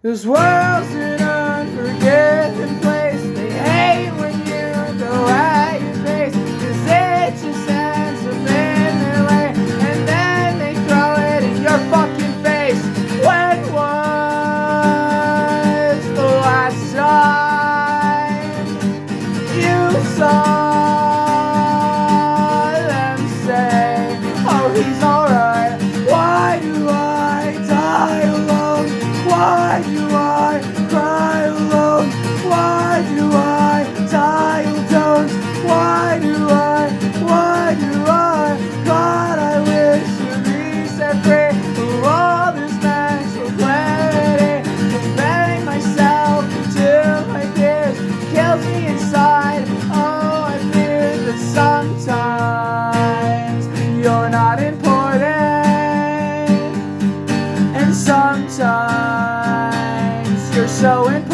This world's an unforgiving place. They hate when you go at your face, 'cause it just ends up in their way, and then they throw it in your fucking face. When was the last time you saw them say, oh, he's alright? Why do I die alone? Why do I cry alone? Why do I dial tones? Why do I? God, I wish to be set free from all this mental clarity. Comparing myself to my peers kills me inside. Oh, I fear that sometimes you're not important, and sometimes you're so important.